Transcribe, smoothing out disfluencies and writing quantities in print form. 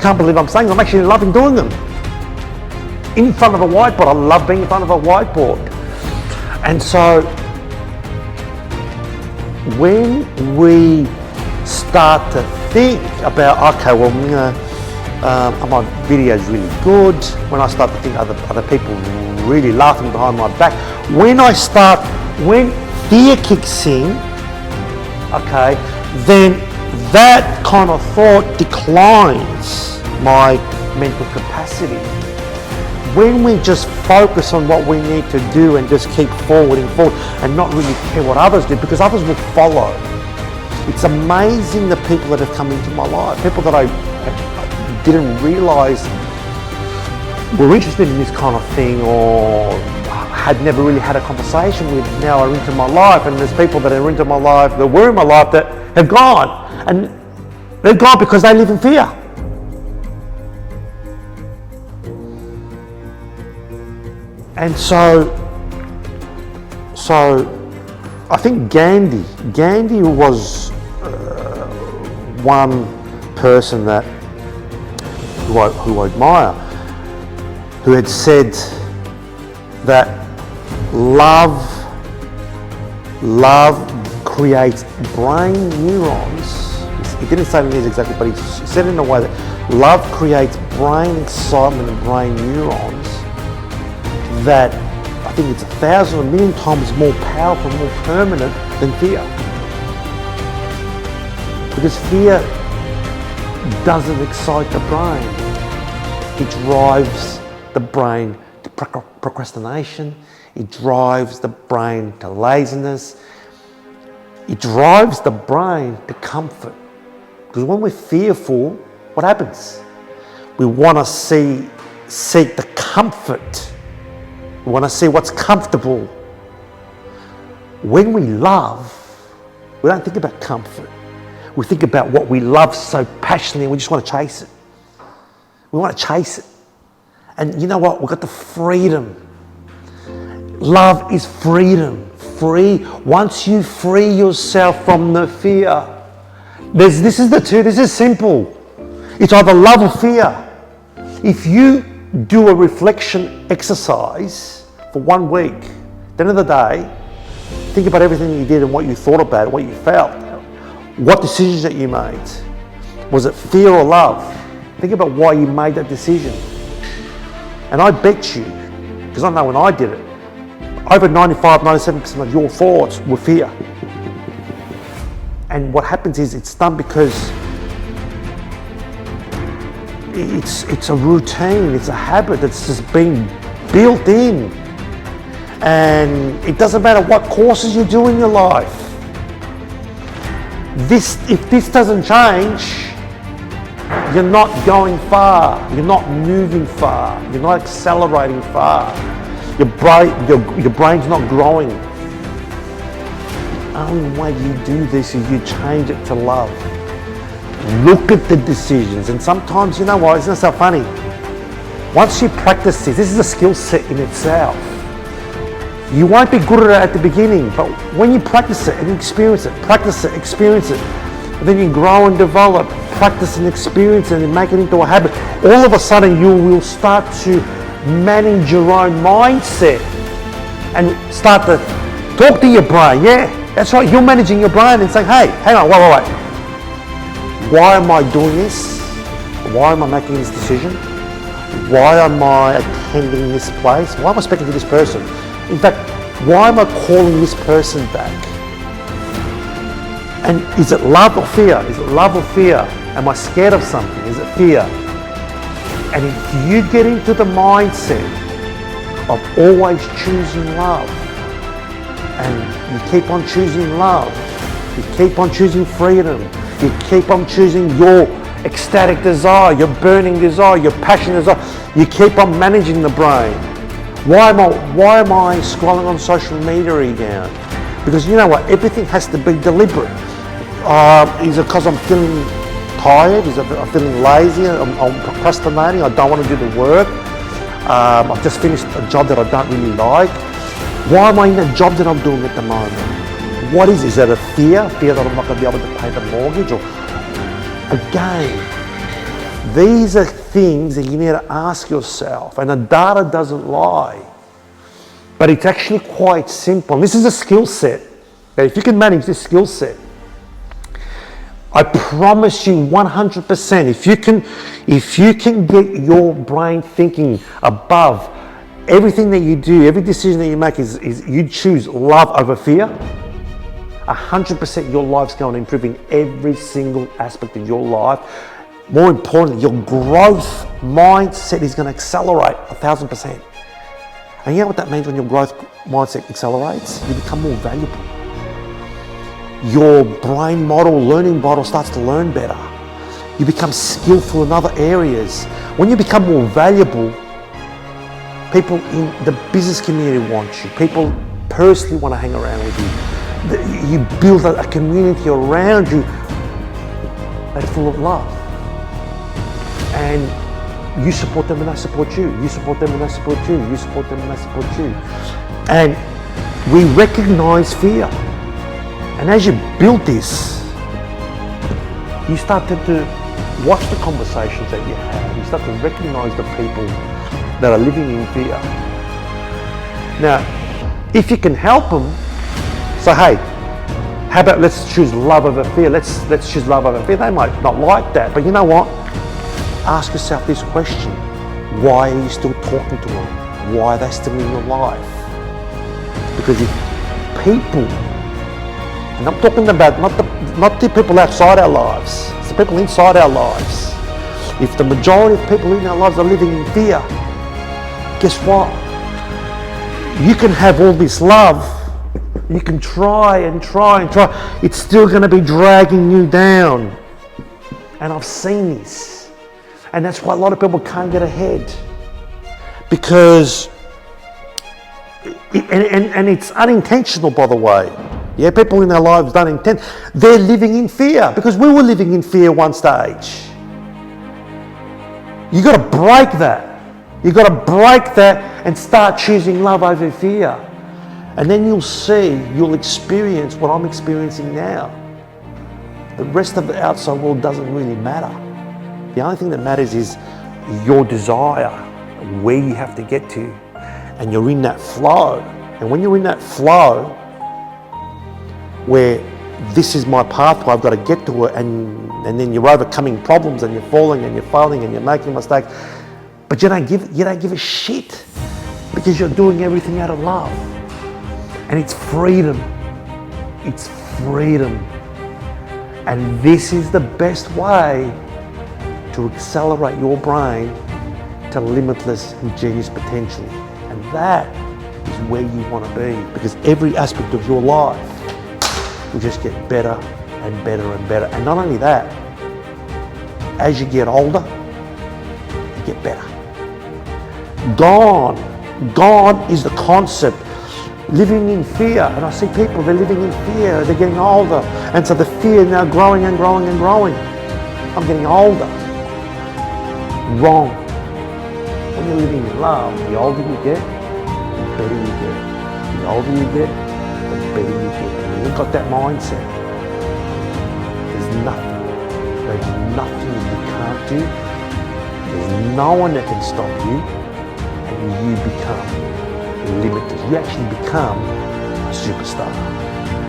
Can't believe I'm saying I'm actually loving doing them. In front of a whiteboard. I love being in front of a whiteboard. And so when we start to think about, okay, well, my video's really good, when I start to think other people really laughing behind my back, when fear kicks in, okay, then that kind of thought declines my mental capacity. When we just focus on what we need to do and just keep forwarding forward and not really care what others do, because others will follow. It's amazing the people that have come into my life, people that I didn't realise were interested in this kind of thing or had never really had a conversation with, now are into my life. And there's people that are into my life, that were in my life, that have gone. And they've gone because they live in fear. And so I think Gandhi was one person that who I admire, who had said that love creates brain neurons. He didn't say it in these exactly, but he said it in a way that love creates brain excitement and brain neurons that I think it's 1,000 or 1,000,000 times more powerful, more permanent than fear. Because fear doesn't excite the brain. It drives the brain to procrastination. It drives the brain to laziness. It drives the brain to comfort. Because when we're fearful, what happens? We want to seek the comfort. We want to see what's comfortable. When we love, we don't think about comfort. We think about what we love so passionately and we just want to chase it. We want to chase it. And you know what? We've got the freedom. Love is freedom. Free. Once you free yourself from the fear, this is the two. This is simple. It's either love or fear. If you do a reflection exercise for 1 week, at the end of the day, think about everything you did and what you thought about it, what you felt, what decisions that you made. Was it fear or love? Think about why you made that decision. And I bet you, because I know when I did it, over 95, 97% of your thoughts were fear. And what happens is it's done because it's a routine, it's a habit that's just been built in. And it doesn't matter what courses you do in your life. If this doesn't change, you're not going far, you're not moving far, you're not accelerating far. Your brain's not growing. The only way you do this is you change it to love. Look at the decisions, and sometimes, you know what, it's not so funny. Once you practice this is a skill set in itself. You won't be good at it at the beginning, but when you practice it and experience it, and then you grow and develop, practice and experience it and make it into a habit, all of a sudden you will start to manage your own mindset and start to talk to your brain. Yeah, that's right, you're managing your brain and saying, hey, hang on, wait. Why am I doing this? Why am I making this decision? Why am I attending this place? Why am I speaking to this person? In fact, why am I calling this person back? And is it love or fear? Is it love or fear? Am I scared of something? Is it fear? And if you get into the mindset of always choosing love, and you keep on choosing love, you keep on choosing freedom, you keep on choosing your ecstatic desire, your burning desire, your passion desire, you keep on managing the brain. Why am I scrolling on social media again? Because you know what, everything has to be deliberate. Is it because I'm feeling tired? Is it I'm feeling lazy? I'm procrastinating? I don't want to do the work? I've just finished a job that I don't really like. Why am I in a job that I'm doing at the moment? What is that a fear? Fear that I'm not going to be able to pay the mortgage? Or again, These are things that you need to ask yourself, and the data doesn't lie. But it's actually quite simple. And this is a skill set. That if you can manage this skill set, I promise you 100%, if you can get your brain thinking above everything that you do, every decision that you make is you choose love over fear, 100% your life's going to improve in every single aspect of your life. More importantly, your growth mindset is going to accelerate 1,000%. And you know what that means when your growth mindset accelerates? You become more valuable. Your brain model, learning model starts to learn better. You become skillful in other areas. When you become more valuable, people in the business community want you. People personally want to hang around with you. You build a community around you that's full of love. And you support them and they support you. You support them and they support you. You support them and they support you. And we recognize fear. And as you build this, you start to watch the conversations that you have. You start to recognize the people that are living in fear. Now, if you can help them, say, hey, how about let's choose love over fear? Let's choose love over fear. They might not like that, but you know what? Ask yourself this question. Why are you still talking to them? Why are they still in your life? Because if people, and I'm talking about not the people outside our lives, it's the people inside our lives. If the majority of people in our lives are living in fear, guess what? You can have all this love, you can try and try and try, it's still going to be dragging you down. And I've seen this. And that's why a lot of people can't get ahead. Because, and it's unintentional, by the way. Yeah, people in their lives don't intend. They're living in fear because we were living in fear one stage. You got to break that. You got to break that and start choosing love over fear. And then you'll see, you'll experience what I'm experiencing now. The rest of the outside world doesn't really matter. The only thing that matters is your desire, where you have to get to. And you're in that flow. And when you're in that flow, where this is my pathway, I've got to get to it, and then you're overcoming problems and you're falling and you're failing and you're making mistakes, but you don't give a shit because you're doing everything out of love. And it's freedom. It's freedom. And this is the best way to accelerate your brain to limitless and genius potential. And that is where you want to be, because every aspect of your life will just get better and better and better. And not only that, as you get older, you get better. Gone is the concept. Living in fear, and I see people, they're living in fear, they're getting older, and so the fear now growing and growing and growing. I'm getting older. Wrong. When you're living in love, the older you get, the better you get. The older you get, the better you get. And you've got that mindset. There's nothing that you can't do. There's no one that can stop you, and you become limitless. You actually become a superstar.